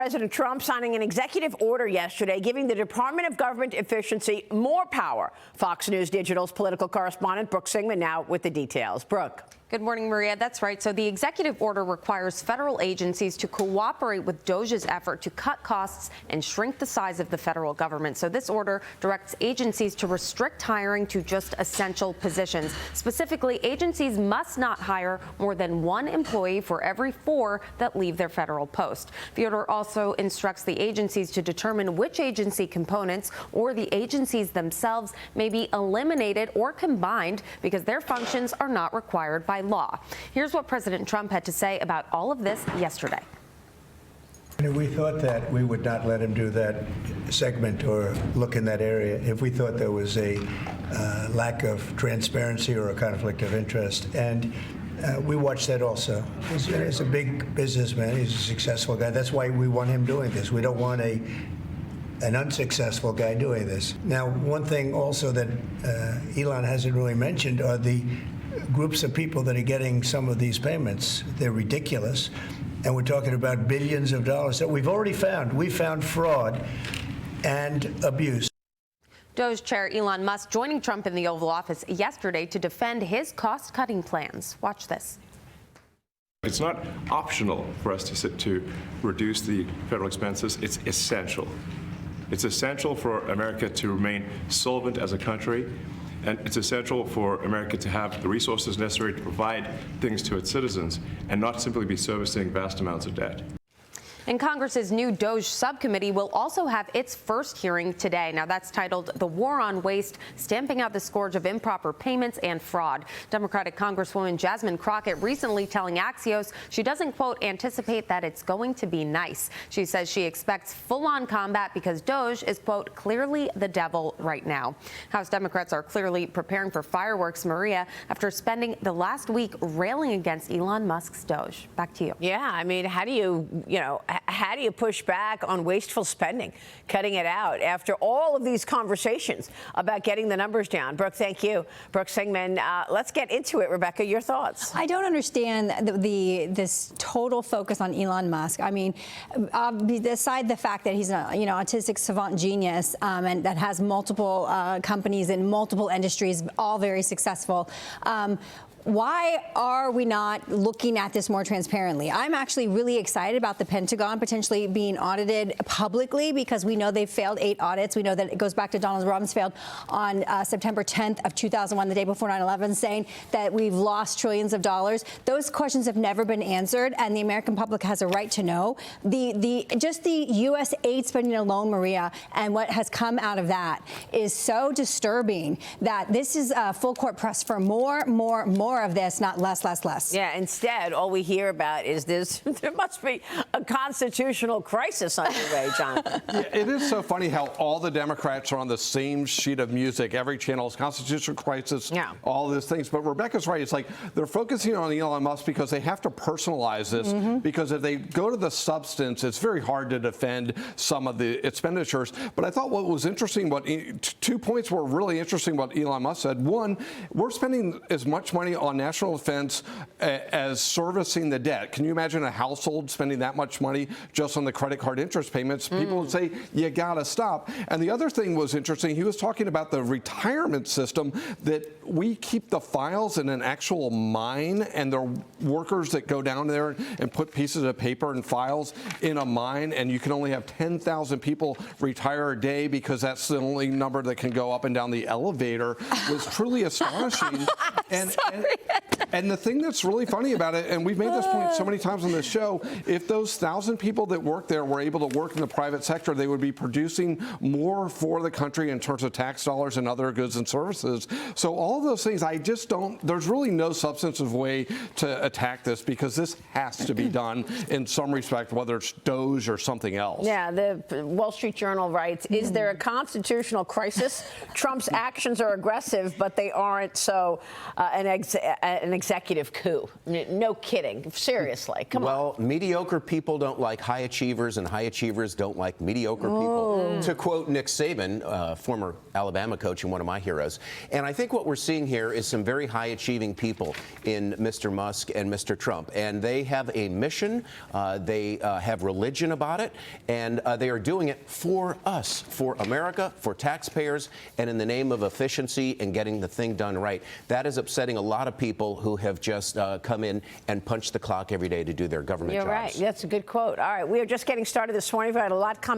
President Trump signing an executive order yesterday giving the Department of Government Efficiency more power. Fox News Digital's political correspondent Brooke Singman now with the details. Brooke. Good morning, Maria. That's right. So the executive order requires federal agencies to cooperate with DOGE's effort to cut costs and shrink the size of the federal government. So this order directs agencies to restrict hiring to just essential positions. Specifically, agencies must not hire more than one employee for every 4 that leave their federal post. The order also instructs the agencies to determine which agency components or the agencies themselves may be eliminated or combined because their functions are not required by law. Here's what President Trump had to say about all of this yesterday. We thought that we would not let him do that segment or look in that area if we thought there was a lack of transparency or a conflict of interest. And we watched that also. He's a big businessman. He's a successful guy. That's why we want him doing this. We don't want an unsuccessful guy doing this. Now, one thing also that Elon hasn't really mentioned are the groups of people that are getting some of these payments. They're ridiculous. And we're talking about billions of dollars that we've already found. We found fraud and abuse. DOGE Chair Elon Musk joining Trump in the Oval Office yesterday to defend his cost-cutting plans. Watch this. It's not optional for us to reduce the federal expenses. It's essential. It's essential for America to remain solvent as a country. And it's essential for America to have the resources necessary to provide things to its citizens and not simply be servicing vast amounts of debt. And Congress's new DOGE subcommittee will also have its first hearing today. Now, that's titled The War on Waste, Stamping Out the Scourge of Improper Payments and Fraud. Democratic Congresswoman Jasmine Crockett recently telling Axios she doesn't, quote, anticipate that it's going to be nice. She says she expects full-on combat because DOGE is, quote, clearly the devil right now. House Democrats are clearly preparing for fireworks, Maria, after spending the last week railing against Elon Musk's DOGE. Back to you. Yeah, I mean, how do you push back on wasteful spending, cutting it out after all of these conversations about getting the numbers down? Brooke, thank you. Brooke Singman, let's get into it. Rebecca, your thoughts? I don't understand this total focus on Elon Musk. I mean, aside the fact that he's an autistic savant genius and that has multiple companies in multiple industries, all very successful. Why are we not looking at this more transparently? I'm actually really excited about the Pentagon potentially being audited publicly because we know they've failed 8 audits. We know that it goes back to Donald Rumsfeld on September 10th of 2001, the day before 9/11, saying that we've lost trillions of dollars. Those questions have never been answered, and the American public has a right to know. Just the U.S. aid spending alone, Maria, and what has come out of that is so disturbing that this is a full court press for more of this, not less. Yeah, instead, all we hear about is this. There must be a constitutional crisis underway, Jonathan. Yeah, it is so funny how all the Democrats are on the same sheet of music. Every channel is constitutional crisis, all these things. But Rebecca's right. It's like they're focusing on Elon Musk because they have to personalize this, because if they go to the substance, it's very hard to defend some of the expenditures. But I thought what was interesting, 2 points were really interesting what Elon Musk said. One, we're spending as much money on national defense as servicing the debt. Can you imagine a household spending that much money just on the credit card interest payments? People would say, you got to stop. And the other thing was interesting. He was talking about the retirement system, that we keep the files in an actual mine, and there are workers that go down there and put pieces of paper and files in a mine, and you can only have 10,000 people retire a day because that's the only number that can go up and down the elevator. Was truly astonishing. And the thing that's really funny about it, and we've made this point so many times on this show, if those 1,000 people that work there were able to work in the private sector, they would be producing more for the country in terms of tax dollars and other goods and services. So all of those things, I just don't, there's really no substantive way to attack this, because this has to be done in some respect, whether it's DOGE or something else. Yeah, the Wall Street Journal writes, is there a constitutional crisis? Trump's actions are aggressive, but they aren't so an executive coup. No kidding. Seriously. Come on. Well, mediocre people don't like high achievers, and high achievers don't like mediocre people. To quote Nick Saban, former Alabama coach and one of my heroes. And I think what we're seeing here is some very high achieving people in Mr. Musk and Mr. Trump. And they have a mission. They have religion about it. And they are doing it for us, for America, for taxpayers, and in the name of efficiency and getting the thing done right. That is upsetting a lot of people who have just come in and punched the clock every day to do their government jobs. You're right. That's a good quote. All right. We are just getting started this morning. We've got a lot coming up.